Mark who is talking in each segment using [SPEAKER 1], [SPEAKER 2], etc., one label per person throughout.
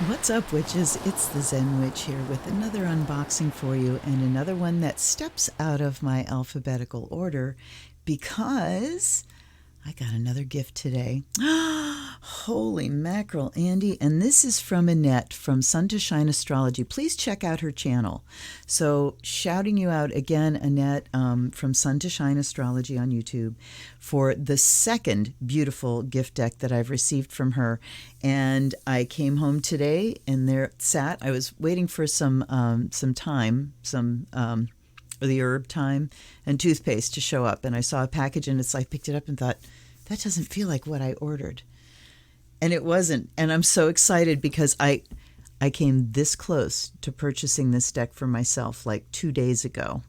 [SPEAKER 1] What's up, witches? It's the Zen Witch here with another unboxing for you, and another one that steps out of my alphabetical order because I got another gift today. Holy mackerel, Andy. And this is from Annette from Sun to Shine Astrology. Please check out her channel. So shouting you out again, Annette, from Sun to Shine Astrology on YouTube, for the second beautiful gift deck that I've received from her. And I came home today and there it sat. I was waiting for some the herb thyme and toothpaste to show up, and I saw a package and I picked it up and thought, that doesn't feel like what I ordered. And it wasn't. And I'm so excited because I came this close to purchasing this deck for myself like 2 days ago.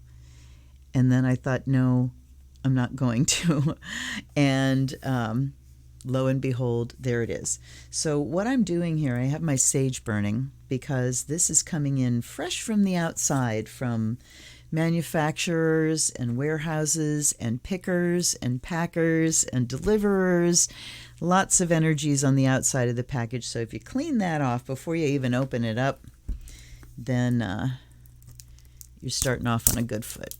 [SPEAKER 1] And then I thought, no, I'm not going to. And lo and behold, there it is. So what I'm doing here, I have my sage burning because this is coming in fresh from the outside, from manufacturers and warehouses and pickers and packers and deliverers. Lots of energies on the outside of the package. So if you clean that off before you even open it up, then you're starting off on a good foot.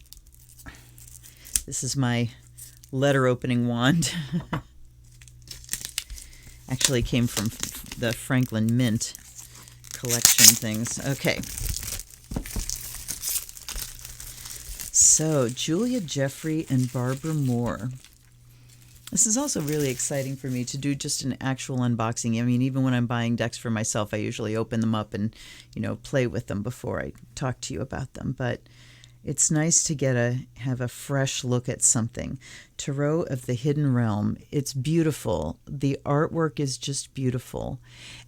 [SPEAKER 1] This is my letter opening wand. Actually came from the Franklin Mint collection things. Okay. So, Julia Jeffrey and Barbara Moore. This is also really exciting for me to do just an actual unboxing. I mean, even when I'm buying decks for myself, I usually open them up and, play with them before I talk to you about them. But it's nice to have a fresh look at something. Tarot of the Hidden Realm. It's beautiful. The artwork is just beautiful.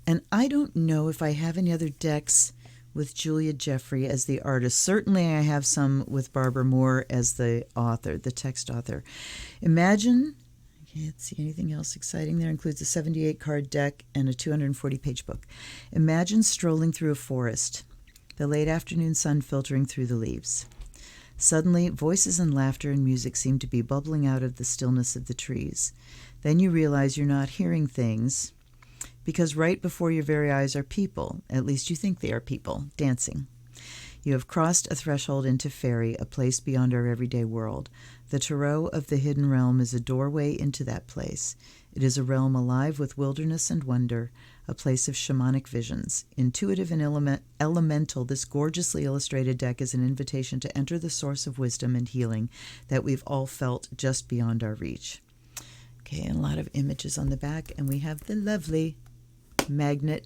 [SPEAKER 1] And I don't know if I have any other decks with Julia Jeffrey as the artist. Certainly I have some with Barbara Moore as the author, the text author. Imagine, I can't see anything else exciting there, includes a 78-card deck and a 240-page book. Imagine strolling through a forest, the late afternoon sun filtering through the leaves. Suddenly, voices and laughter and music seem to be bubbling out of the stillness of the trees. Then you realize you're not hearing things, because right before your very eyes are people, at least you think they are people, dancing. You have crossed a threshold into fairy, a place beyond our everyday world. The Tarot of the Hidden Realm is a doorway into that place. It is a realm alive with wilderness and wonder, a place of shamanic visions. Intuitive and elemental, this gorgeously illustrated deck is an invitation to enter the source of wisdom and healing that we've all felt just beyond our reach. Okay, and a lot of images on the back, and we have the lovely magnet,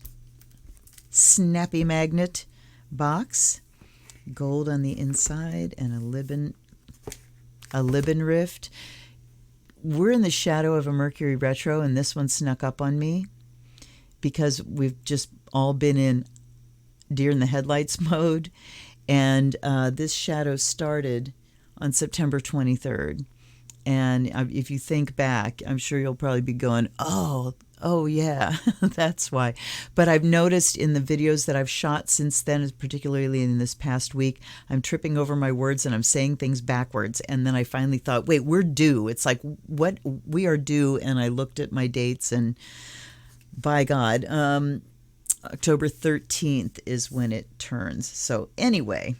[SPEAKER 1] snappy magnet box, gold on the inside, and a Libin rift. We're in the shadow of a Mercury retro, and this one snuck up on me because we've just all been in deer in the headlights mode, and this shadow started on September 23rd. And if you think back, I'm sure you'll probably be going, oh yeah, that's why. But I've noticed in the videos that I've shot since then, particularly in this past week, I'm tripping over my words and I'm saying things backwards. And then I finally thought, wait, we're due. It's like, what? We are due. And I looked at my dates, and by God, October 13th is when it turns. So anyway,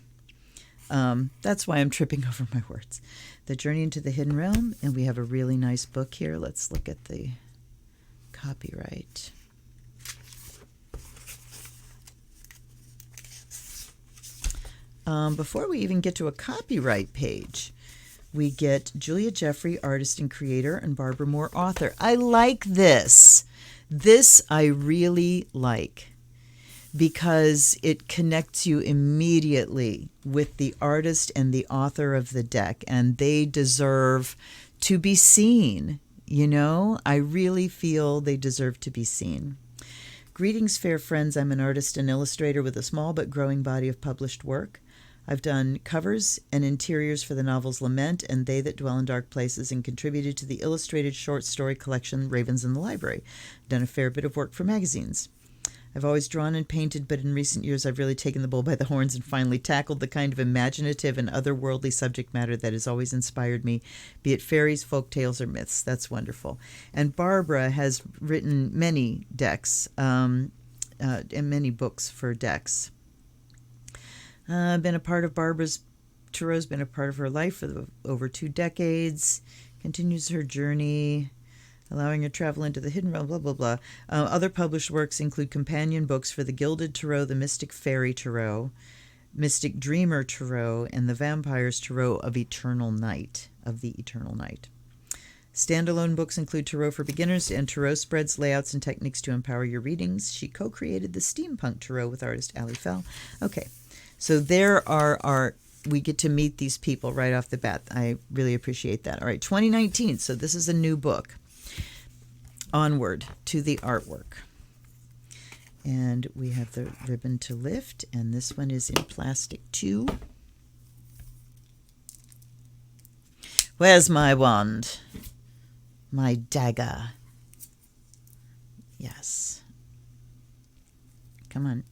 [SPEAKER 1] that's why I'm tripping over my words. The Journey into the Hidden Realm, and we have a really nice book here. Let's look at the copyright. Before we even get to a copyright page, we get Julia Jeffrey, artist and creator, and Barbara Moore, author. I like this. This I really like, because it connects you immediately with the artist and the author of the deck, and they deserve to be seen. I really feel they deserve to be seen. Greetings, fair friends. I'm an artist and illustrator with a small but growing body of published work. I've done covers and interiors for the novels Lament and They That Dwell in Dark Places, and contributed to the illustrated short story collection Ravens in the Library. Done a fair bit of work for magazines. I've always drawn and painted, but in recent years I've really taken the bull by the horns and finally tackled the kind of imaginative and otherworldly subject matter that has always inspired me, be it fairies, folk tales, or myths. That's wonderful. And Barbara has written many decks. and many books for decks. Been a part of Tarot's been a part of her life for over 2 decades. Continues her journey, allowing her travel into the hidden realm, blah, blah, blah. Other published works include companion books for the Gilded Tarot, the Mystic Fairy Tarot, Mystic Dreamer Tarot, and the Vampire's Tarot of the Eternal Night. Standalone books include Tarot for Beginners and Tarot Spreads, Layouts, and Techniques to Empower Your Readings. She co-created the Steampunk Tarot with artist Ali Fell. Okay, so we get to meet these people right off the bat. I really appreciate that. All right, 2019, so this is a new book. Onward to the artwork. And we have the ribbon to lift, and this one is in plastic too. Where's my wand? My dagger. Yes. Come on.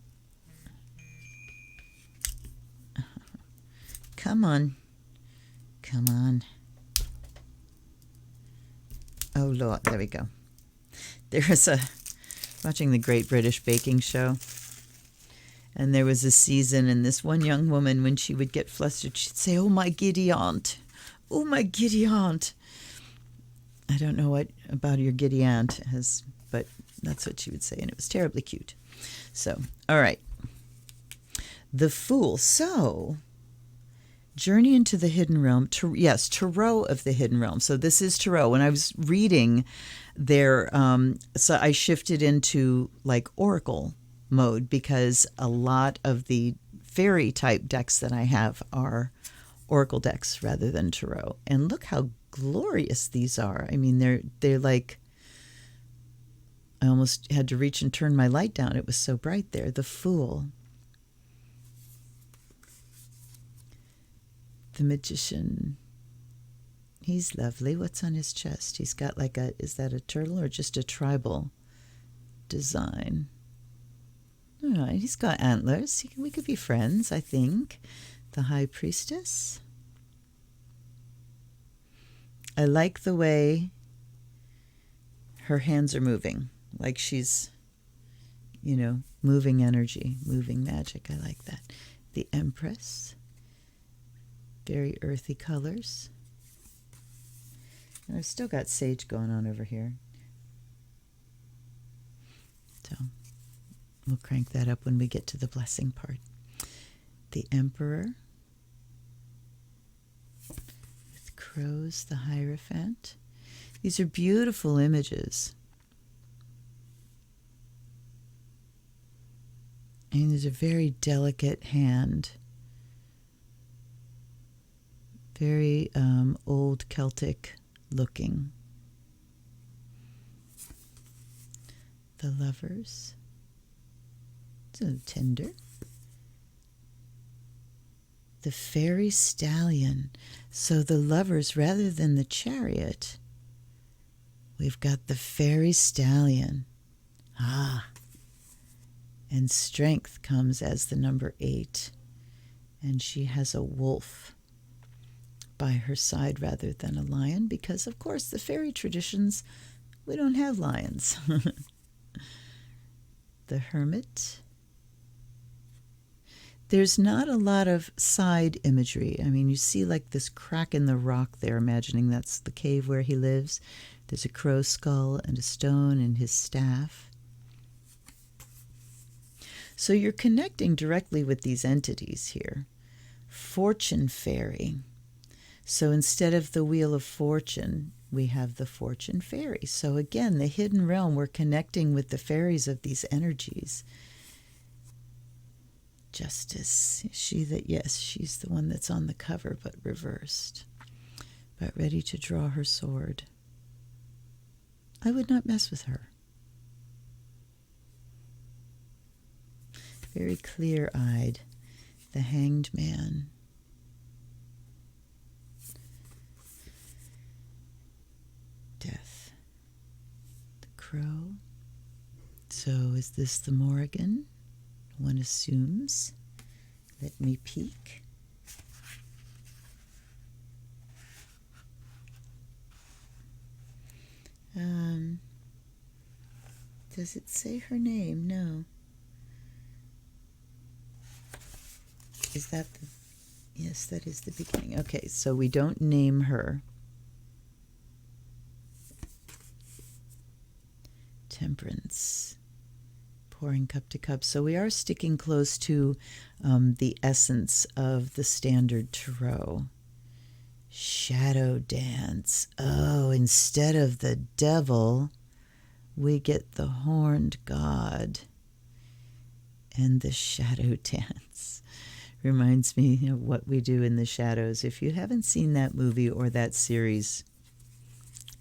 [SPEAKER 1] Come on. Come on. Oh, Lord. There we go. Watching the Great British Baking Show. And there was a season, and this one young woman, when she would get flustered, she'd say, "Oh, my giddy aunt. Oh, my giddy aunt." I don't know what about your giddy aunt has, but that's what she would say, and it was terribly cute. So, all right. The Fool. So, Journey into the Hidden Realm. Yes, Tarot of the Hidden Realm. So this is Tarot. When I was reading there, so I shifted into like Oracle mode because a lot of the fairy type decks that I have are Oracle decks rather than Tarot. And look how glorious these are. I mean, they're like, I almost had to reach and turn my light down. It was so bright there. The Fool. The Magician. He's lovely. What's on his chest? He's got like is that a turtle or just a tribal design? All right, he's got antlers. We could be friends, I think. The High Priestess. I like the way her hands are moving, like she's, moving energy, moving magic. I like that. The Empress. Very earthy colors. And I've still got sage going on over here. So we'll crank that up when we get to the blessing part. The Emperor. With crows, the Hierophant. These are beautiful images. And there's a very delicate hand. Very old Celtic looking. The Lovers. So tender. The Fairy Stallion. So the Lovers, rather than the Chariot, we've got the Fairy Stallion. And strength comes as the number 8. And she has a wolf by her side rather than a lion, because of course the fairy traditions, we don't have lions. The Hermit. There's not a lot of side imagery. I mean, you see like this crack in the rock there, imagining that's the cave where he lives. There's a crow skull and a stone and his staff. So you're connecting directly with these entities here. Fortune Fairy. So instead of the Wheel of Fortune, we have the Fortune Fairy. So again, the hidden realm, we're connecting with the fairies of these energies. Justice. Yes, she's the one that's on the cover, but reversed. But ready to draw her sword. I would not mess with her. Very clear-eyed. The Hanged Man. Death. The Crow. So is this the Morrigan? One assumes. Let me peek. Does it say her name? No. Is that the... Yes, that is the beginning. Okay, so we don't name her. Temperance. Pouring cup to cup. So we are sticking close to the essence of the standard tarot. Shadow dance. Oh, instead of the devil, we get the horned god. And the shadow dance reminds me of what we do in the shadows. If you haven't seen that movie or that series,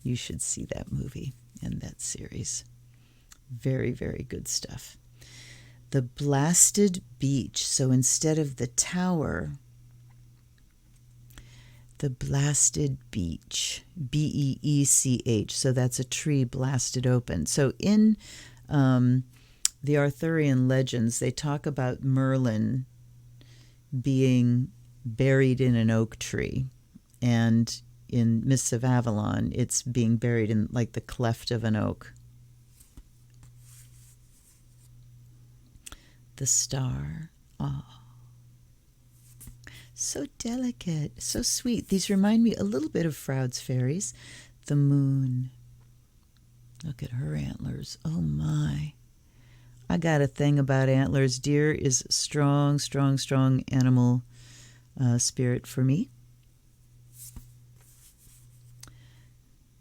[SPEAKER 1] you should see that movie and that series. Very, very good stuff. The blasted beech. So instead of the tower, the blasted beech. Beech. So that's a tree blasted open. So in the Arthurian legends, they talk about Merlin being buried in an oak tree. And in Mists of Avalon, it's being buried in like the cleft of an oak. The star. Oh, so delicate, so sweet. These remind me a little bit of Froude's fairies. The moon. Look at her antlers. Oh my. I got a thing about antlers. Deer is strong, strong, strong animal spirit for me.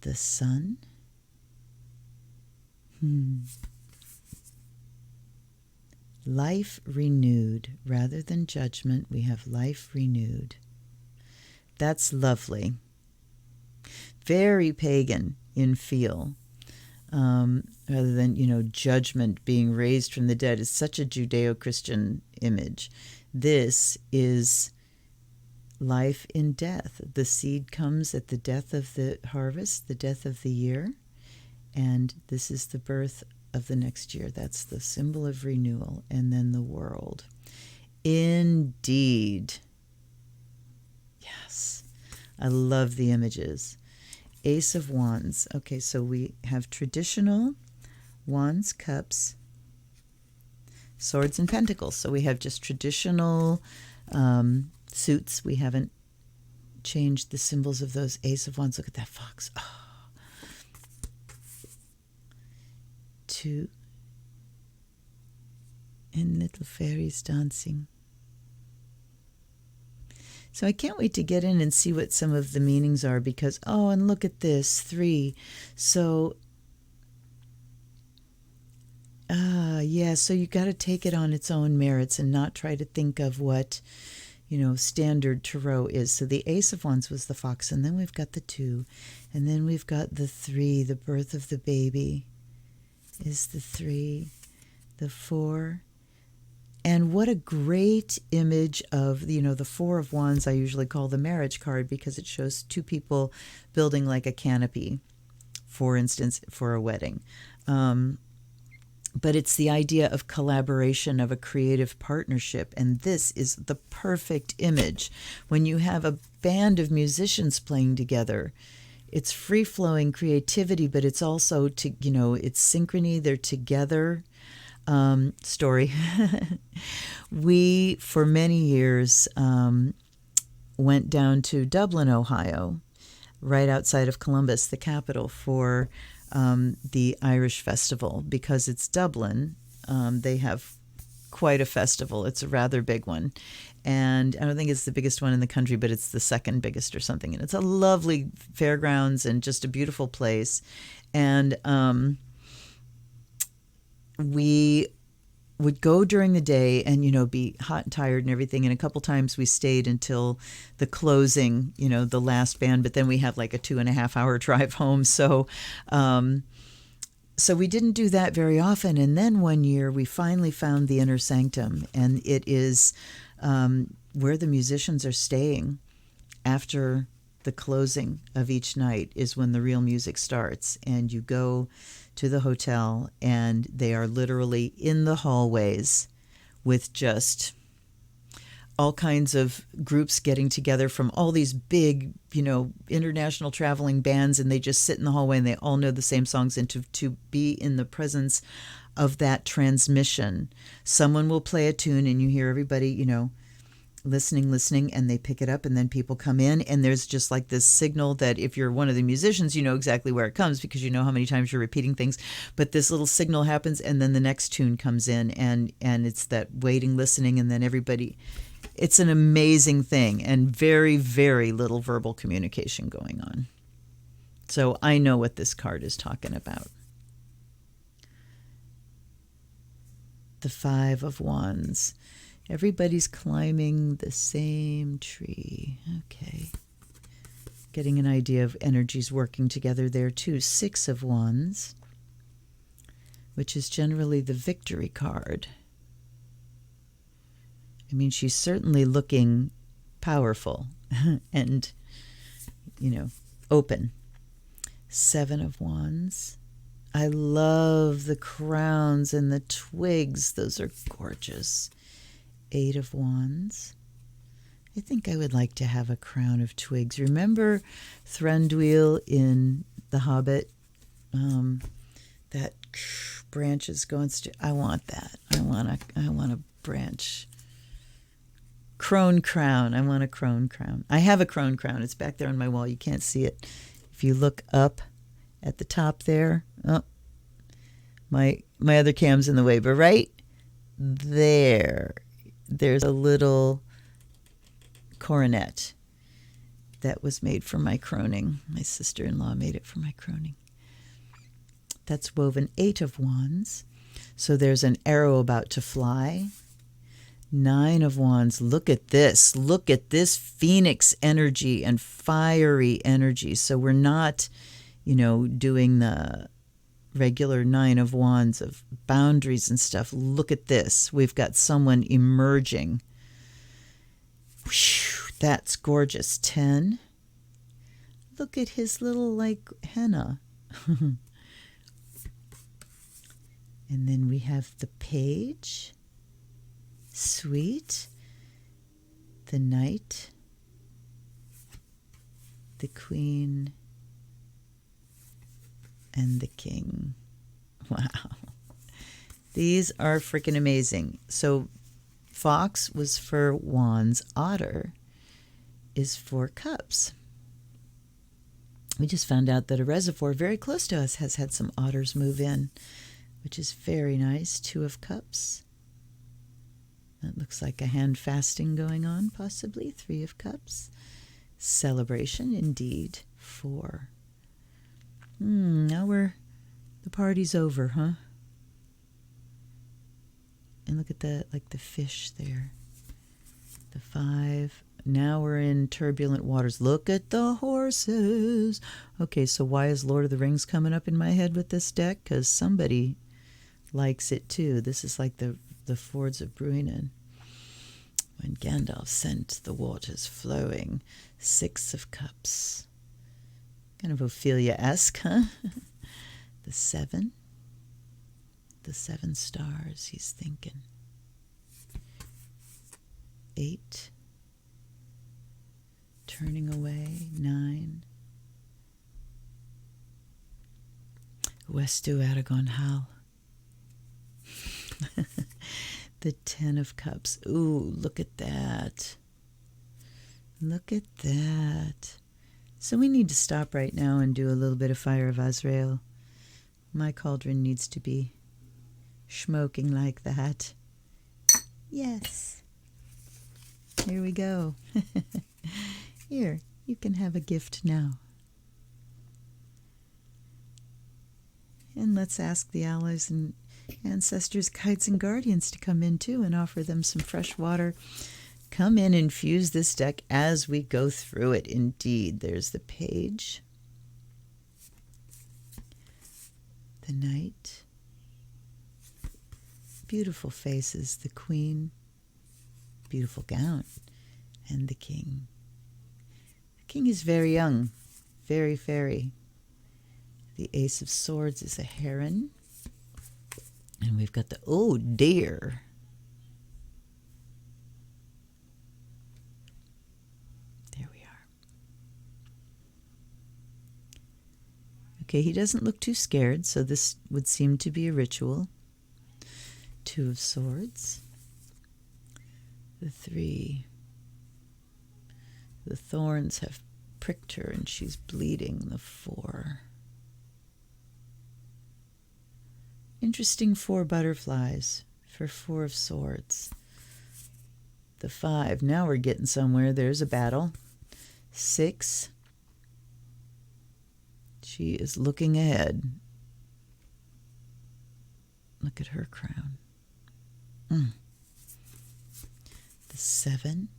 [SPEAKER 1] The sun. Life renewed. Rather than judgment, we have life renewed. That's lovely. Very pagan in feel. Rather than, judgment being raised from the dead is such a Judeo-Christian image. This is life in death. The seed comes at the death of the harvest, the death of the year, and this is the birth of the next year. That's the symbol of renewal, and then the world. Indeed. Yes. I love the images. Ace of Wands. Okay, so we have traditional wands, cups, swords, and pentacles. So we have just traditional suits. We haven't changed the symbols of those. Ace of Wands. Look at that fox. Oh. 2. And little fairies dancing. So I can't wait to get in and see what some of the meanings are because, oh, and look at this, 3. So, so you got to take it on its own merits and not try to think of what, standard tarot is. So the Ace of Wands was the fox, and then we've got the 2, and then we've got the 3, the birth of the baby is the 3, the 4. And what a great image of, the 4 of Wands I usually call the marriage card because it shows 2 people building like a canopy, for instance, for a wedding. But it's the idea of collaboration, of a creative partnership. And this is the perfect image. When you have a band of musicians playing together, it's free-flowing creativity, but it's also, it's synchrony. They're together. Story. We, for many years, went down to Dublin, Ohio, right outside of Columbus, the capital, for the Irish festival. Because it's Dublin, they have quite a festival. It's a rather big one. And I don't think it's the biggest one in the country, but it's the second biggest or something. And it's a lovely fairgrounds and just a beautiful place. And we would go during the day and, be hot and tired and everything. And a couple times we stayed until the closing, the last band, but then we have like a 2.5-hour drive home. So we didn't do that very often. And then one year we finally found the Inner Sanctum, and it is where the musicians are staying after the closing of each night is when the real music starts. And you go to the hotel, and they are literally in the hallways with just all kinds of groups getting together from all these big, international traveling bands, and they just sit in the hallway and they all know the same songs. And to be in the presence of that transmission, someone will play a tune and you hear everybody, listening, and they pick it up, and then people come in, and there's just like this signal that if you're one of the musicians, you know exactly where it comes because you know how many times you're repeating things. But this little signal happens, and then the next tune comes in, and it's that waiting, listening, and then everybody. It's an amazing thing, and very, very little verbal communication going on. So I know what this card is talking about. The Five of Wands. Everybody's climbing the same tree. Okay. Getting an idea of energies working together there too. Six of Wands, which is generally the victory card. I mean, she's certainly looking powerful and, open. Seven of Wands. I love the crowns and the twigs. Those are gorgeous. Eight of Wands. I think I would like to have a crown of twigs. Remember Thranduil in The Hobbit? That branches going. I want that. I want a branch. Crone crown. I want a crone crown. I have a crone crown. It's back there on my wall. You can't see it. If you look up at the top there, oh, my other cam's in the way, but right there, there's a little coronet that was made for my croning. My sister-in-law made it for my croning. That's woven. Eight of Wands. So there's an arrow about to fly. Nine of Wands. Look at this. Look at this phoenix energy and fiery energy. So we're not, doing the regular Nine of Wands of boundaries and stuff. Look at this. We've got someone emerging. Whew, that's gorgeous. 10. Look at his little, henna. And then we have the Page. Sweet. The Knight. The Queen. And the King. Wow. These are freaking amazing. So Fox was for Wands. Otter is for Cups. We just found out that a reservoir very close to us has had some otters move in, which is very nice. Two of Cups. That looks like a hand fasting going on, possibly. Three of Cups. Celebration, indeed. 4. Now the party's over, huh? And look at the fish there. The 5. Now we're in turbulent waters. Look at the horses. Okay, so why is Lord of the Rings coming up in my head with this deck? Because somebody likes it too. This is like the Fords of Bruinen. When Gandalf sent the waters flowing. 6 of Cups. Kind of Ophelia-esque, huh? The 7. The 7 stars, he's thinking. 8. Turning away. 9. Westu Aragon Hal. The 10 of Cups. Ooh, look at that. Look at that. So we need to stop right now and do a little bit of Fire of Azrael. My cauldron needs to be smoking like that. Yes. Here we go. Here, you can have a gift now. And let's ask the allies and ancestors, guides, and guardians to come in too and offer them some fresh water. Come in and fuse this deck as we go through it. Indeed, there's the Page. The Knight. Beautiful faces. The Queen. Beautiful gown. And the King. The King is very young. Very fairy. The Ace of Swords is a heron. And we've got the, oh dear. There we are. Okay, he doesn't look too scared, so this would seem to be a ritual. 2 of Swords. The 3. The thorns have pricked her and she's bleeding. The 4. Interesting 4 butterflies for 4 of swords. The 5. Now we're getting somewhere. There's a battle. 6. She is looking ahead. Look at her crown. The 7.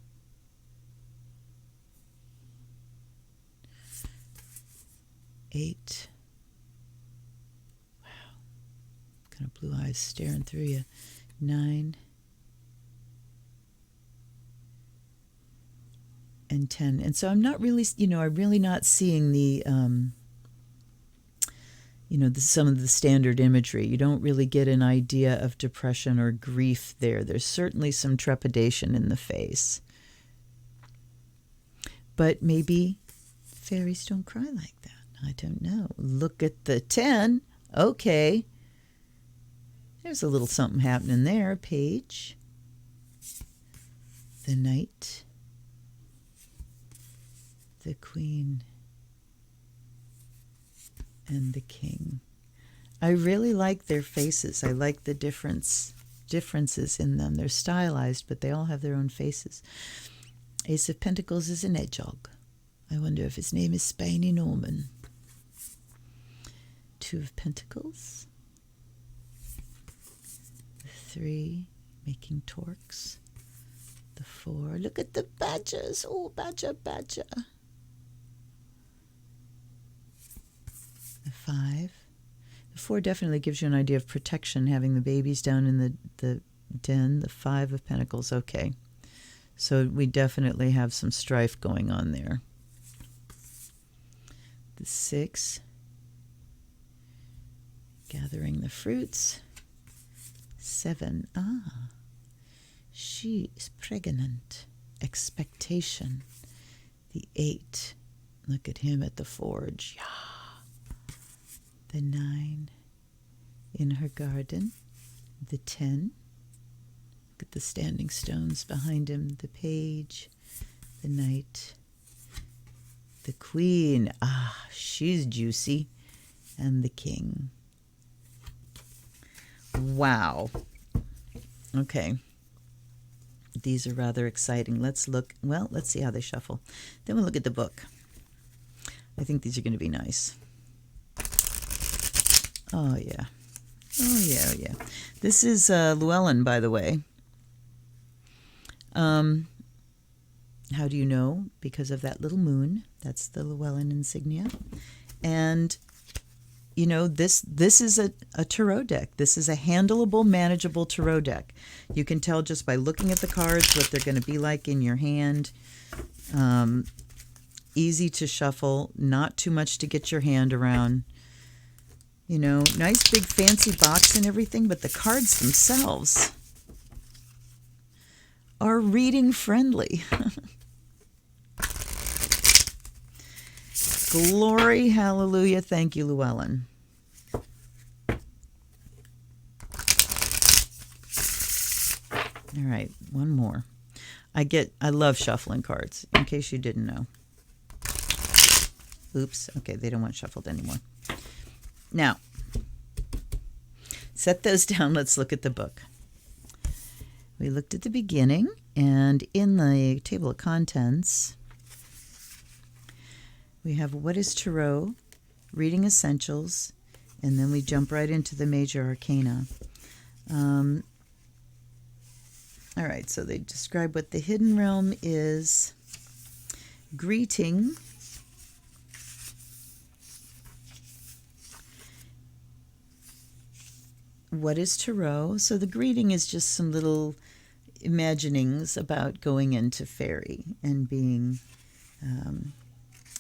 [SPEAKER 1] Eight. Wow. Kind of blue eyes staring through you. 9. And 10. And so I'm not really, I'm really not seeing the, some of the standard imagery. You don't really get an idea of depression or grief there. There's certainly some trepidation in the face. But maybe fairies don't cry like that. I don't know. Look at the 10. Okay. There's a little something happening there. Page. The Knight. The Queen. And the King. I really like their faces. I like the differences in them. They're stylized, but they all have their own faces. Ace of Pentacles is an hedgehog. I wonder if his name is Spiny Norman. 2 of Pentacles. The 3, making torques. The 4, look at the badgers. Oh, badger, badger. The 5. The 4 definitely gives you an idea of protection, having the babies down in the den. The 5 of Pentacles, okay. So we definitely have some strife going on there. The 6, gathering the fruits. 7, she is pregnant. Expectation. The 8, look at him at the forge. Yeah. The 9, in her garden. The 10, look at the standing stones behind him. The Page. The Knight. The Queen. She's juicy. And the King. Wow. Okay. These are rather exciting. Let's see how they shuffle. Then we'll look at the book. I think these are going to be nice. Oh, yeah. Oh, yeah, oh, yeah. This is Llewellyn, by the way. How do you know? Because of that little moon. That's the Llewellyn insignia. And, this is a tarot deck. This is a handleable, manageable tarot deck. You can tell just by looking at the cards what they're going to be like in your hand. Easy to shuffle. Not too much to get your hand around. Nice big fancy box and everything, but the cards themselves are reading friendly. Glory, hallelujah, thank you, Llewellyn. All right, one more. I love shuffling cards, in case you didn't know. Oops, okay, they don't want shuffled anymore. Now, set those down. Let's look at the book. We looked at the beginning, and in the table of contents, we have What is Tarot, Reading Essentials, and then we jump right into the Major Arcana. All right, so they describe what the hidden realm is. Greeting. What is Tarot? So the greeting is just some little imaginings about going into fairy and being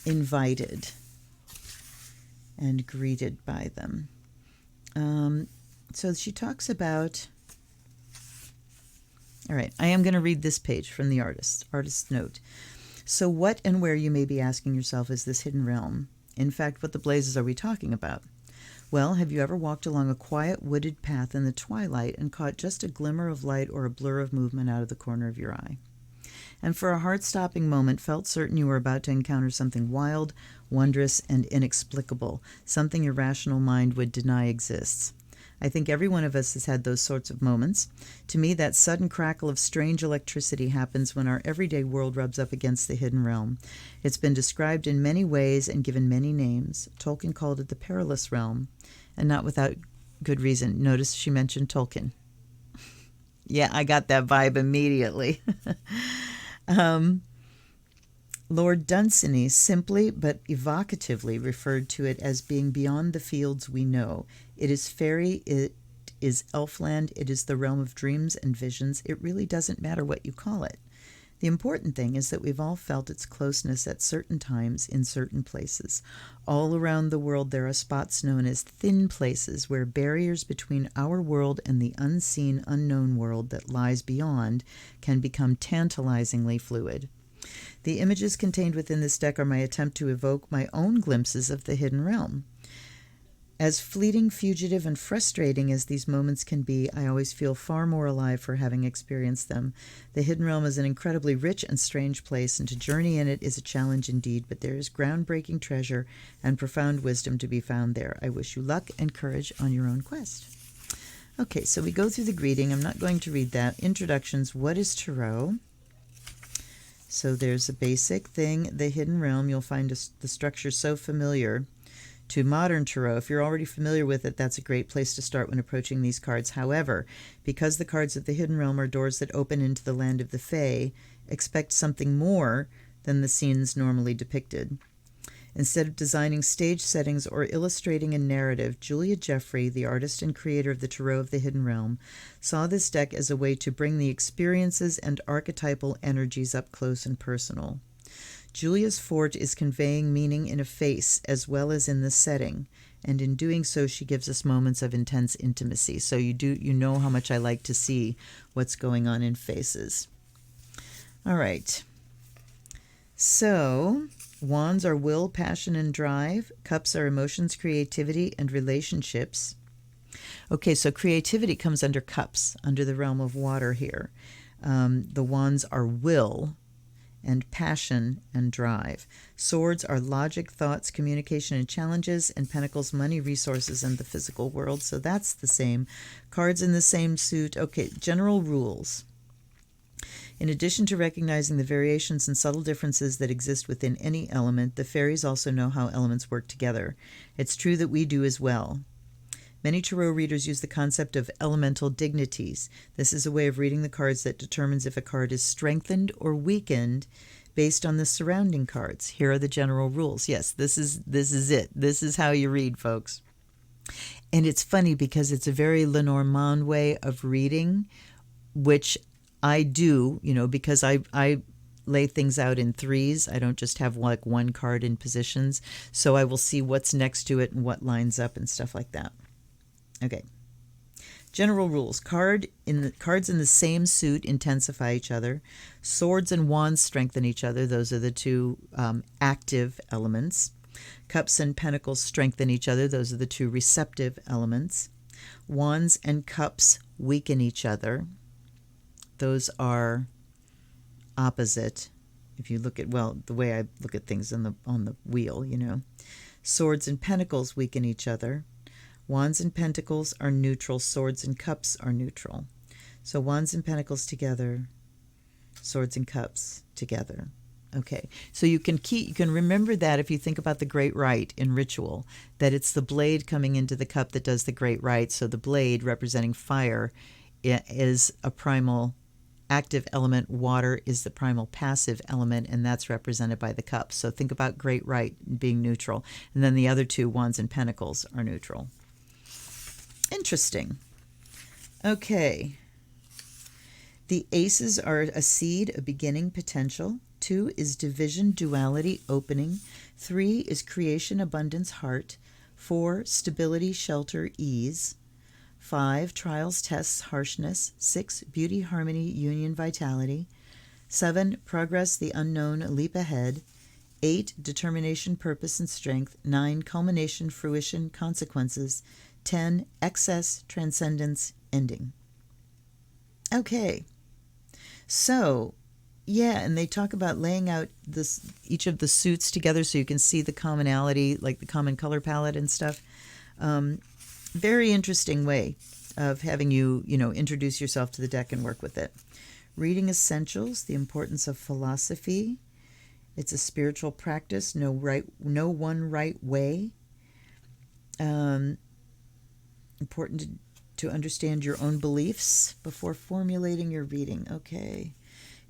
[SPEAKER 1] invited and greeted by them. So she talks about, all right, I am going to read this page from the artist's note. So what and where, you may be asking yourself, is this hidden realm? In fact, what the blazes are we talking about? Well, have you ever walked along a quiet wooded path in the twilight and caught just a glimmer of light or a blur of movement out of the corner of your eye? and for a heart-stopping moment felt certain you were about to encounter something wild, wondrous, and inexplicable, something your rational mind would deny exists. I think every one of us has had those sorts of moments. To me, that sudden crackle of strange electricity happens when our everyday world rubs up against the hidden realm. It's been described in many ways and given many names. Tolkien called it the perilous realm, and not without good reason. Notice she mentioned Tolkien. Yeah, I got that vibe immediately. Lord Dunsany simply but evocatively referred to it as being beyond the fields we know. It is fairy, it is elfland, it is the realm of dreams and visions. It really doesn't matter what you call it. The important thing is that we've all felt its closeness at certain times in certain places. All around the world there are spots known as thin places where barriers between our world and the unseen, unknown world that lies beyond can become tantalizingly fluid. The images contained within this deck are my attempt to evoke my own glimpses of the hidden realm. As fleeting, fugitive, and frustrating as these moments can be, I always feel far more alive for having experienced them. The hidden realm is an incredibly rich and strange place, and to journey in it is a challenge indeed, but there is groundbreaking treasure and profound wisdom to be found there. I wish you luck and courage on your own quest. Okay, so we go through the greeting. I'm not going to read that. Introductions. What is Tarot? So there's a basic thing, the hidden realm. You'll find the structure so familiar to modern Tarot. If you're already familiar with it, that's a great place to start when approaching these cards. However, because the cards of the hidden realm are doors that open into the land of the Fae, expect something more than the scenes normally depicted. Instead of designing stage settings or illustrating a narrative, Julia Jeffrey, the artist and creator of the Tarot of the Hidden Realm, saw this deck as a way to bring the experiences and archetypal energies up close and personal. Julia's forte is conveying meaning in a face as well as in the setting, and in doing so she gives us moments of intense intimacy. So you know how much I like to see what's going on in faces. All right. So wands are will, passion, and drive. Cups are emotions, creativity, and relationships. Okay, so creativity comes under cups, under the realm of water here. The wands are will and passion and drive. Swords are logic, thoughts, communication, and challenges, and pentacles, money, resources, and the physical world. So that's the same. Cards in the same suit. Okay, general rules. In addition to recognizing the variations and subtle differences that exist within any element, the fairies also know how elements work together. It's true that we do as well. Many tarot readers use the concept of elemental dignities. This is a way of reading the cards that determines if a card is strengthened or weakened based on the surrounding cards. Here are the general rules. Yes, this is it. This is how you read, folks. And it's funny because it's a very Lenormand way of reading, which I do, because I lay things out in threes. I don't just have like one card in positions. So I will see what's next to it and what lines up and stuff like that. Okay. General rules. Cards in the same suit intensify each other. Swords and wands strengthen each other. Those are the two active elements. Cups and pentacles strengthen each other. Those are the two receptive elements. Wands and cups weaken each other. Those are opposite. If you look at, the way I look at things on the wheel, Swords and pentacles weaken each other. Wands and pentacles are neutral. Swords and cups are neutral. So wands and pentacles together, swords and cups together. Okay, so you can remember that if you think about the great rite in ritual, that it's the blade coming into the cup that does the great rite. So the blade, representing fire, is a primal active element. Water is the primal passive element, and that's represented by the cup. So think about great rite being neutral, and then the other two, wands and pentacles, are neutral. Interesting. Okay. The aces are a seed, a beginning, potential. 2 is division, duality, opening. 3 is creation, abundance, heart. 4, stability, shelter, ease. 5, trials, tests, harshness. 6, beauty, harmony, union, vitality. 7, progress, the unknown, leap ahead. 8, determination, purpose, and strength. 9, culmination, fruition, consequences. 10, excess, transcendence, ending. Okay, so Yeah, and they talk about laying out each of the suits together so you can see the commonality, like the common color palette and stuff. Very interesting way of having you, introduce yourself to the deck and work with it. Reading essentials, the importance of philosophy. It's a spiritual practice, no one right way. Important to understand your own beliefs before formulating your reading. Okay.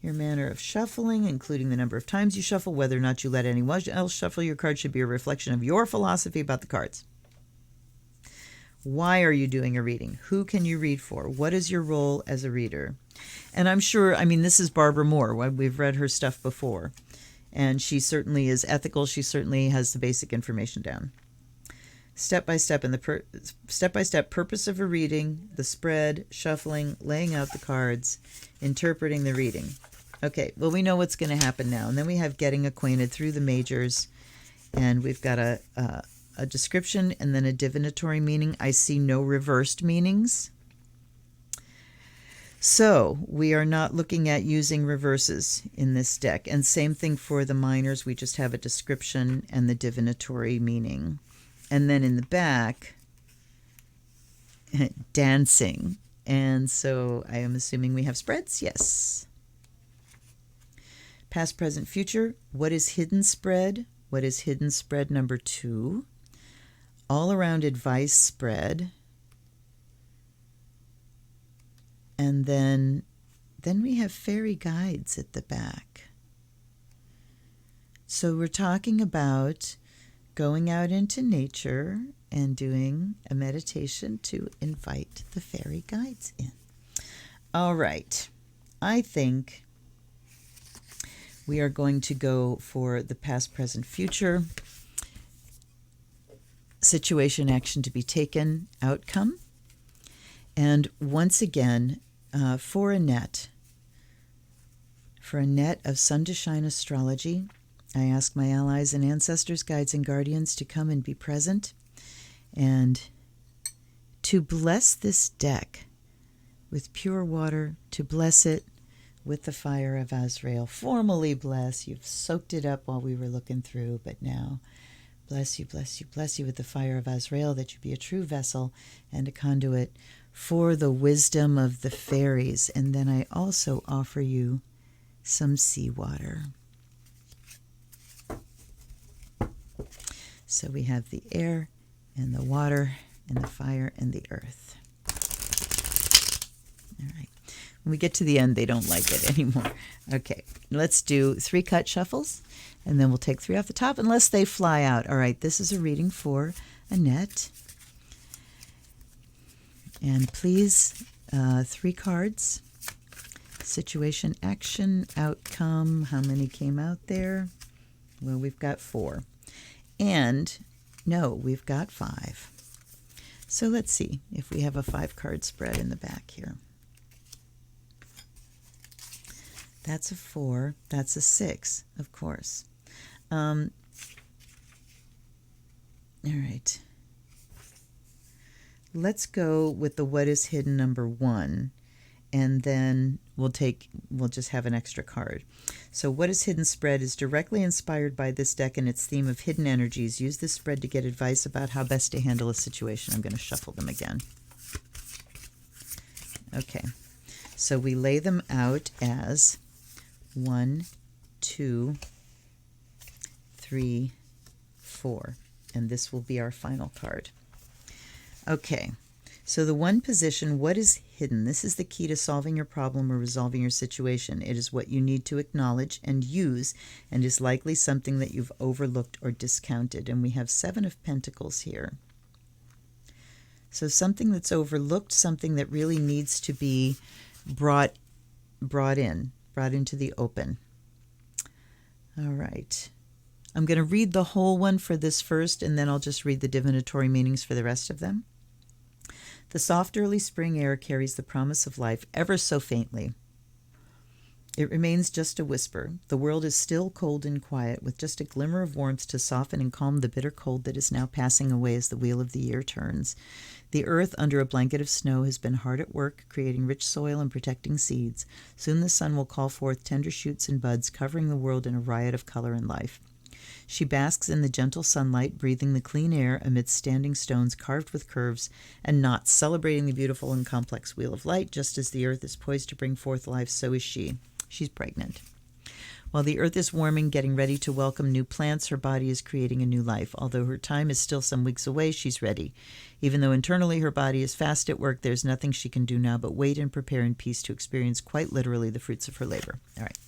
[SPEAKER 1] Your manner of shuffling, including the number of times you shuffle, whether or not you let anyone else shuffle your cards, should be a reflection of your philosophy about the cards. Why are you doing a reading? Who can you read for? What is your role as a reader? And I'm sure, this is Barbara Moore. We've read her stuff before. And she certainly is ethical. She certainly has the basic information down. Step-by-step step-by-step purpose of a reading, the spread, shuffling, laying out the cards, interpreting the reading. Okay, well, we know what's going to happen now. And then we have getting acquainted through the majors. And we've got a description and then a divinatory meaning. I see no reversed meanings. So we are not looking at using reverses in this deck. And same thing for the minors. We just have a description and the divinatory meaning. And then in the back, dancing. And so I am assuming we have spreads. Yes. Past, present, future. What is hidden spread? What is hidden spread number 2? All around advice spread. And then we have fairy guides at the back. So we're talking about going out into nature and doing a meditation to invite the fairy guides in. All right. I think we are going to go for the past, present, future. Situation, action to be taken, outcome. And once again, for Annette of Sun to Shine Astrology, I ask my allies and ancestors, guides and guardians to come and be present and to bless this deck with pure water, to bless it with the fire of Azrael. Formally bless. You've soaked it up while we were looking through, but now bless you, bless you, bless you with the fire of Azrael, that you be a true vessel and a conduit for the wisdom of the fairies. And then I also offer you some seawater. So we have the air and the water and the fire and the earth. All right. When we get to the end, they don't like it anymore. Okay, let's do 3 cut shuffles, and then we'll take 3 off the top unless they fly out. All right, this is a reading for Annette. And please, 3 cards. Situation, action, outcome. How many came out there? Well, we've got 4. And, no, we've got 5. So let's see if we have a 5-card spread in the back here. That's a 4. That's a 6, of course. All right. Let's go with the what is hidden number 1, and then we'll just have an extra card. So what is hidden spread is directly inspired by this deck and its theme of hidden energies. Use this spread to get advice about how best to handle a situation. I'm going to shuffle them again. Okay. So we lay them out as 1, 2, 3, 4. And this will be our final card. Okay. So the 1 position, what is hidden? This is the key to solving your problem or resolving your situation. It is what you need to acknowledge and use, and is likely something that you've overlooked or discounted. And we have 7 of Pentacles here. So something that's overlooked, something that really needs to be brought into the open. All right. I'm going to read the whole one for this first, and then I'll just read the divinatory meanings for the rest of them. The soft early spring air carries the promise of life ever so faintly. It remains just a whisper. The world is still cold and quiet, with just a glimmer of warmth to soften and calm the bitter cold that is now passing away as the wheel of the year turns. The earth, under a blanket of snow, has been hard at work, creating rich soil and protecting seeds. Soon the sun will call forth tender shoots and buds, covering the world in a riot of color and life. She basks in the gentle sunlight, breathing the clean air amidst standing stones carved with curves and knots, celebrating the beautiful and complex wheel of light. Just as the earth is poised to bring forth life, so is she. She's pregnant. While the earth is warming, getting ready to welcome new plants, her body is creating a new life. Although her time is still some weeks away, she's ready. Even though internally her body is fast at work, there's nothing she can do now but wait and prepare in peace to experience quite literally the fruits of her labor. All right.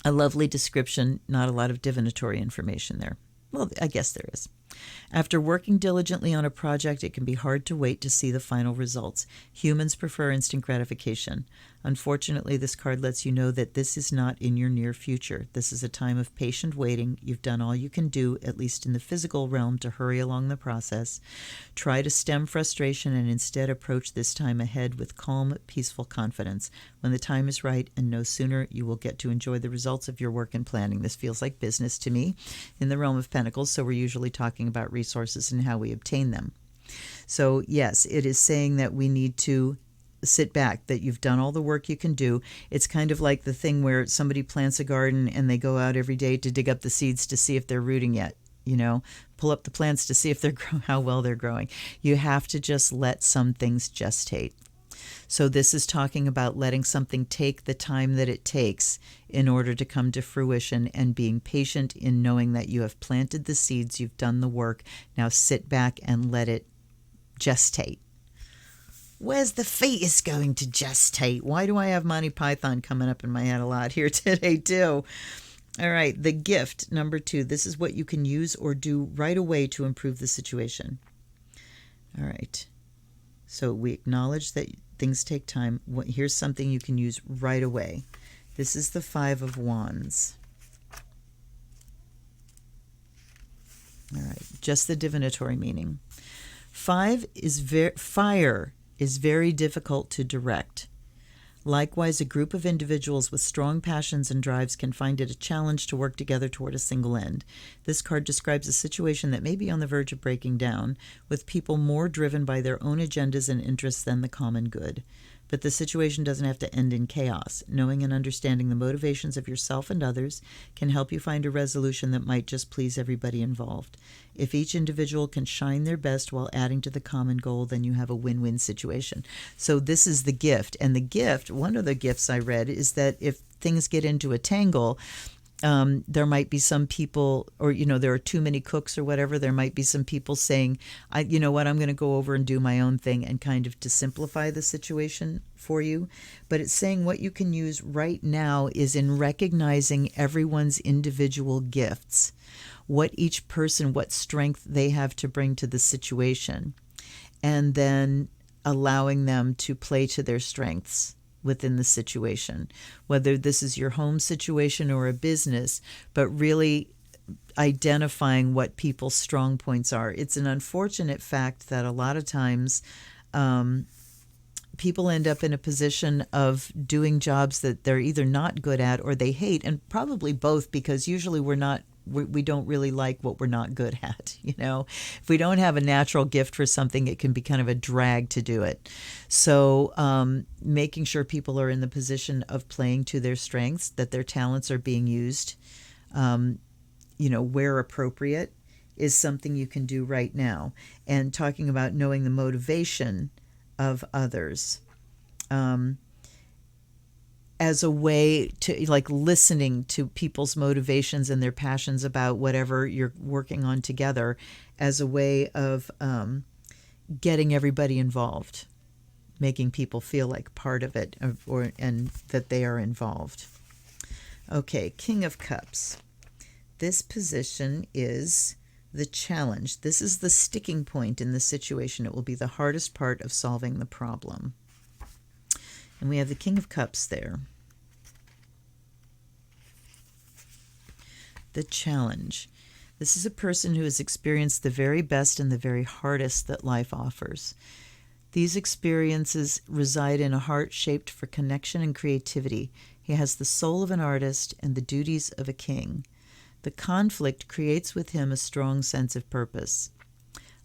[SPEAKER 1] A lovely description, not a lot of divinatory information there. Well, I guess there is. After working diligently on a project, it can be hard to wait to see the final results. Humans prefer instant gratification. Unfortunately, this card lets you know that this is not in your near future. This is a time of patient waiting. You've done all you can do, at least in the physical realm, to hurry along the process. Try to stem frustration and instead approach this time ahead with calm, peaceful confidence. When the time is right, and no sooner, you will get to enjoy the results of your work and planning. This feels like business to me in the realm of Pentacles, so we're usually talking about resources and how we obtain them. So yes, it is saying that we need to sit back, that you've done all the work you can do. It's kind of like the thing where somebody plants a garden and they go out every day to dig up the seeds to see if they're rooting yet, pull up the plants to see if they're how well they're growing. You have to just let some things gestate. So this is talking about letting something take the time that it takes in order to come to fruition, and being patient in knowing that you have planted the seeds, you've done the work. Now sit back and let it gestate. Where's the fetus going to gestate? Why do I have Monty Python coming up in my head a lot here today too? All right, the gift, number 2. This is what you can use or do right away to improve the situation. All right. So we acknowledge that things take time. Here's something you can use right away. This is the 5 of Wands. All right, just the divinatory meaning. 5 is fire is very difficult to direct. Likewise, a group of individuals with strong passions and drives can find it a challenge to work together toward a single end. This card describes a situation that may be on the verge of breaking down, with people more driven by their own agendas and interests than the common good. But the situation doesn't have to end in chaos. Knowing and understanding the motivations of yourself and others can help you find a resolution that might just please everybody involved. If each individual can shine their best while adding to the common goal, then you have a win-win situation. So this is the gift. And the gift, one of the gifts I read, is that if things get into a tangle, there might be some people, or, there are too many cooks or whatever. There might be some people saying, you know what, I'm going to go over and do my own thing, and kind of to simplify the situation for you. But it's saying what you can use right now is in recognizing everyone's individual gifts, what each person, what strength they have to bring to the situation, and then allowing them to play to their strengths within the situation, whether this is your home situation or a business, but really identifying what people's strong points are. It's an unfortunate fact that a lot of times people end up in a position of doing jobs that they're either not good at or they hate, and probably both, because usually we don't really like what we're not good at. If we don't have a natural gift for something, it can be kind of a drag to do it. So making sure people are in the position of playing to their strengths, that their talents are being used, where appropriate, is something you can do right now. And talking about knowing the motivation of others, as a way to, like, listening to people's motivations and their passions about whatever you're working on together, as a way of getting everybody involved, making people feel like part of it, and that they are involved. Okay, King of Cups. This position is the challenge. This is the sticking point in the situation. It will be the hardest part of solving the problem. And we have the King of Cups there. The challenge. This is a person who has experienced the very best and the very hardest that life offers. These experiences reside in a heart shaped for connection and creativity. He has the soul of an artist and the duties of a king. The conflict creates with him a strong sense of purpose.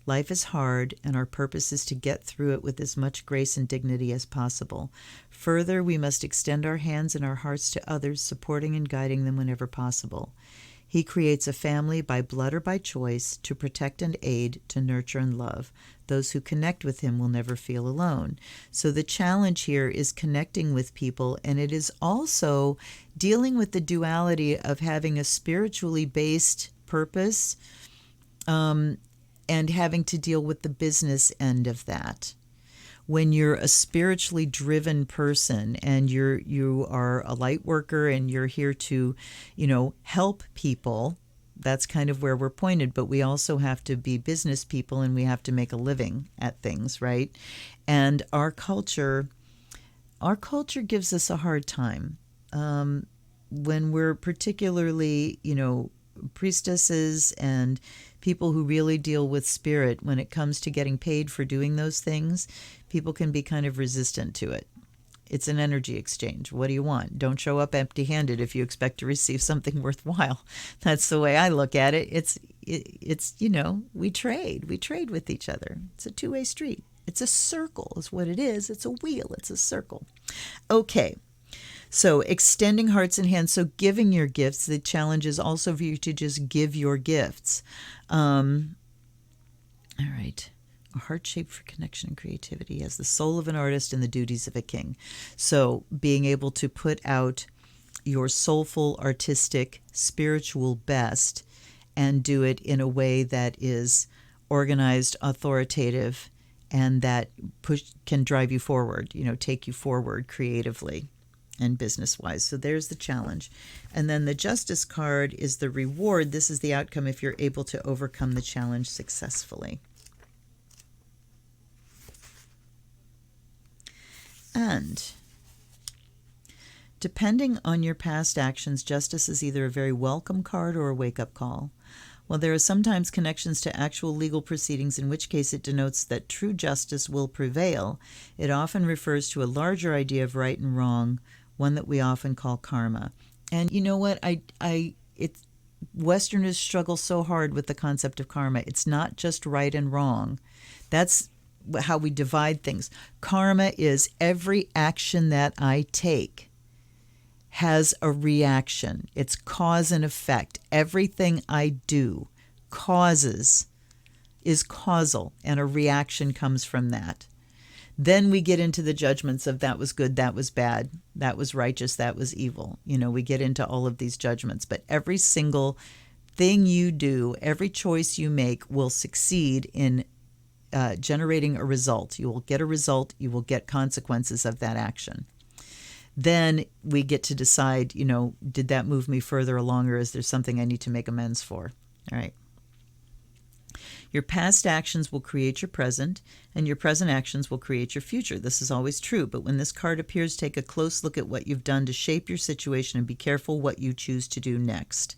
[SPEAKER 1] Life is hard, and our purpose is to get through it with as much grace and dignity as possible. Further, we must extend our hands and our hearts to others, supporting and guiding them whenever possible. He creates a family by blood or by choice to protect and aid, to nurture and love. Those who connect with him will never feel alone. So the challenge here is connecting with people, and it is also dealing with the duality of having a spiritually based purpose, and having to deal with the business end of that. When you're a spiritually driven person and you are a light worker and you're here to, help people, that's kind of where we're pointed. But we also have to be business people, and we have to make a living at things, right? And our culture gives us a hard time when we're particularly, priestesses and people who really deal with spirit. When it comes to getting paid for doing those things, people can be kind of resistant to it. It's an energy exchange. What do you want? Don't show up empty-handed if you expect to receive something worthwhile. That's the way I look at it. It's we trade with each other. It's a two-way street. It's a circle is what it is. It's a wheel. It's a circle. Okay. So extending hearts and hands, so giving your gifts. The challenge is also for you to just give your gifts. All right. A heart shaped for connection and creativity, has the soul of an artist and the duties of a king. So being able to put out your soulful, artistic, spiritual best and do it in a way that is organized, authoritative, and that can drive you forward, take you forward creatively and business-wise. So there's the challenge. And then the Justice card is the reward. This is the outcome if you're able to overcome the challenge successfully. And depending on your past actions, Justice is either a very welcome card or a wake-up call. While there are sometimes connections to actual legal proceedings, in which case it denotes that true justice will prevail, it often refers to a larger idea of right and wrong, one that we often call karma. And you know what? Westerners struggle so hard with the concept of karma. It's not just right and wrong. That's how we divide things. Karma is every action that I take has a reaction. It's cause and effect. Everything I do is causal, and a reaction comes from that. Then we get into the judgments of that was good, that was bad, that was righteous, that was evil. We get into all of these judgments. But every single thing you do, every choice you make will succeed in generating a result. You will get a result. You will get consequences of that action. Then we get to decide, did that move me further along, or is there something I need to make amends for? All right. Your past actions will create your present, and your present actions will create your future. This is always true, but when this card appears, take a close look at what you've done to shape your situation and be careful what you choose to do next.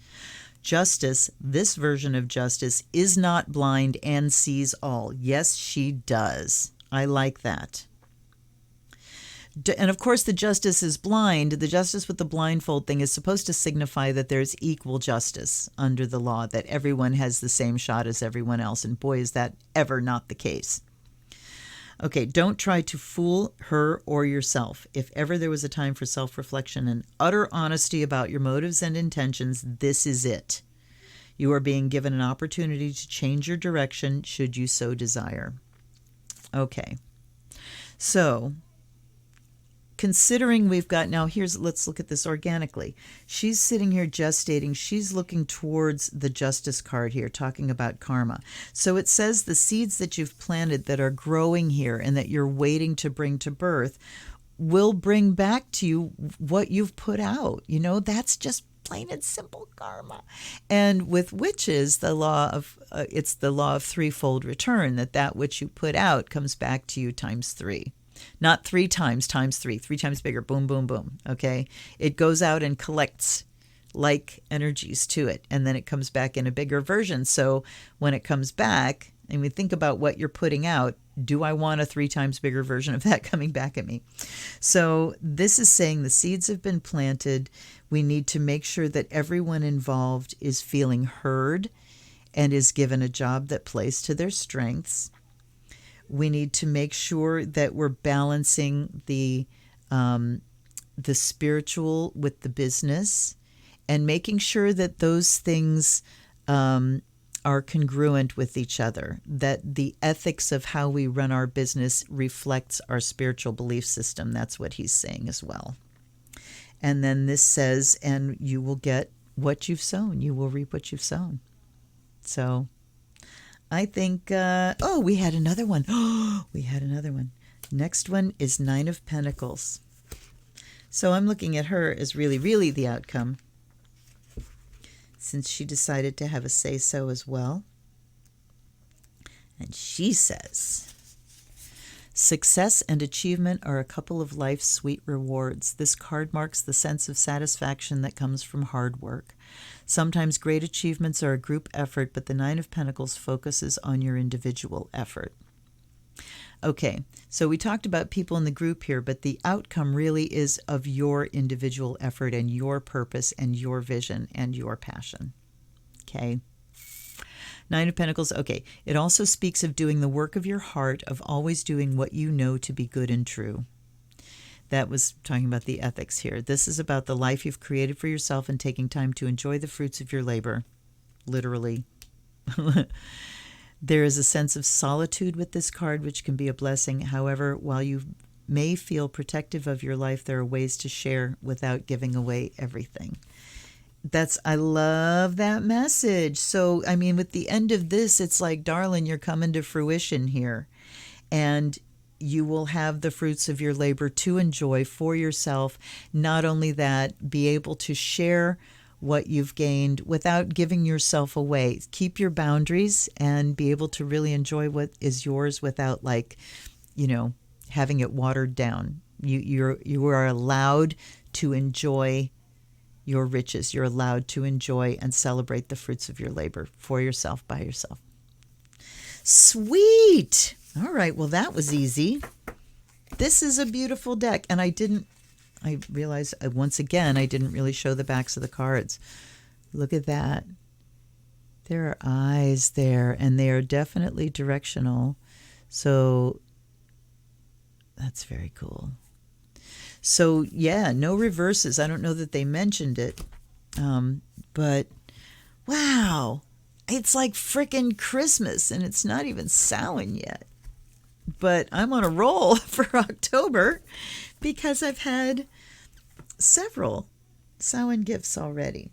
[SPEAKER 1] Justice, this version of justice, is not blind and sees all. Yes, she does. I like that. And of course, the justice is blind. The justice with the blindfold thing is supposed to signify that there's equal justice under the law, that everyone has the same shot as everyone else. And boy, is that ever not the case. Okay, don't try to fool her or yourself. If ever there was a time for self-reflection and utter honesty about your motives and intentions, this is it. You are being given an opportunity to change your direction should you so desire. Okay, so considering we've got now, let's look at this organically. She's sitting here gestating. She's looking towards the Justice card here, talking about karma. So it says the seeds that you've planted that are growing here and that you're waiting to bring to birth will bring back to you what you've put out. That's just plain and simple karma. And with witches, it's the law of threefold return, that which you put out comes back to you times 3. Not 3 times 3 times bigger, boom, boom, boom, okay? It goes out and collects like energies to it, and then it comes back in a bigger version. So when it comes back, And we think about what you're putting out. Do I want a 3 times bigger version of that coming back at me? So this is saying the seeds have been planted. We need to make sure that everyone involved is feeling heard and is given a job that plays to their strengths. We need to make sure that we're balancing the spiritual with the business, and making sure that those things are congruent with each other, that the ethics of how we run our business reflects our spiritual belief system. That's what he's saying as well. And then this says, and you will get what you've sown. You will reap what you've sown. So I think, we had another one. We had another one. Next one is 9 of Pentacles. So I'm looking at her as really, really the outcome, since she decided to have a say-so as well. And she says, success and achievement are a couple of life's sweet rewards. This card marks the sense of satisfaction that comes from hard work. Sometimes great achievements are a group effort, but the 9 of Pentacles focuses on your individual effort. Okay, so we talked about people in the group here, but the outcome really is of your individual effort and your purpose and your vision and your passion. Okay. 9 of Pentacles, okay. It also speaks of doing the work of your heart, of always doing what you know to be good and true. That was talking about the ethics here. This is about the life you've created for yourself and taking time to enjoy the fruits of your labor. Literally. There is a sense of solitude with this card, which can be a blessing. However, while you may feel protective of your life, there are ways to share without giving away everything. I love that message. So, I mean, with the end of this, it's like, darling, you're coming to fruition here. And you will have the fruits of your labor to enjoy for yourself. Not only that, be able to share what you've gained without giving yourself away. Keep your boundaries and be able to really enjoy what is yours without, like, having it watered down. You are allowed to enjoy your riches. You're allowed to enjoy and celebrate the fruits of your labor for yourself, by yourself. Sweet. All right. Well, that was easy. This is a beautiful deck. And I realized once again, I didn't really show the backs of the cards. Look at that. There are eyes there, and they are definitely directional. So that's very cool. So yeah, no reverses. I don't know that they mentioned it, but wow, it's like frickin' Christmas, and it's not even Samhain yet. But I'm on a roll for October because I've had several Samhain gifts already,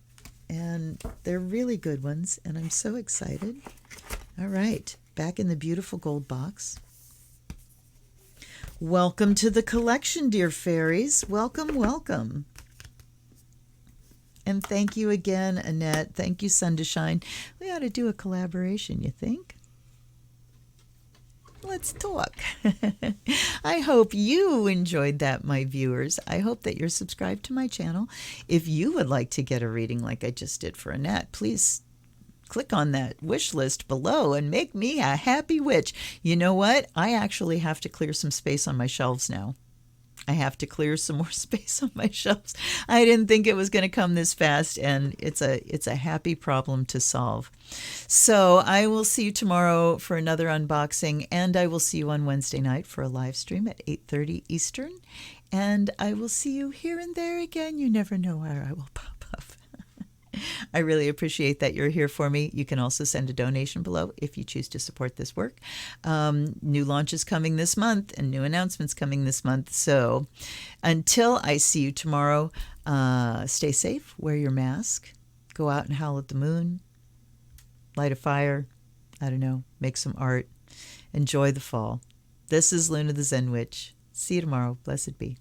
[SPEAKER 1] and they're really good ones, and I'm so excited. All right, back in the beautiful gold box. Welcome to the collection, dear fairies. Welcome, welcome. And thank you again, Annette. Thank you, Sun to Shine. We ought to do a collaboration, you think? Let's talk. I hope you enjoyed that, my viewers. I hope that you're subscribed to my channel. If you would like to get a reading like I just did for Annette, please click on that wish list below and make me a happy witch. You know what? I actually have to clear some space on my shelves now. I have to clear some more space on my shelves. I didn't think it was going to come this fast, and it's a happy problem to solve. So I will see you tomorrow for another unboxing, and I will see you on Wednesday night for a live stream at 8:30 Eastern. And I will see you here and there again. You never know where I will pop up. I really appreciate that you're here for me. You can also send a donation below if you choose to support this work. New launches coming this month and new announcements coming this month. So until I see you tomorrow, stay safe, wear your mask, go out and howl at the moon, light a fire, I don't know, make some art, enjoy the fall. This is Luna the Zen Witch. See you tomorrow. Blessed be.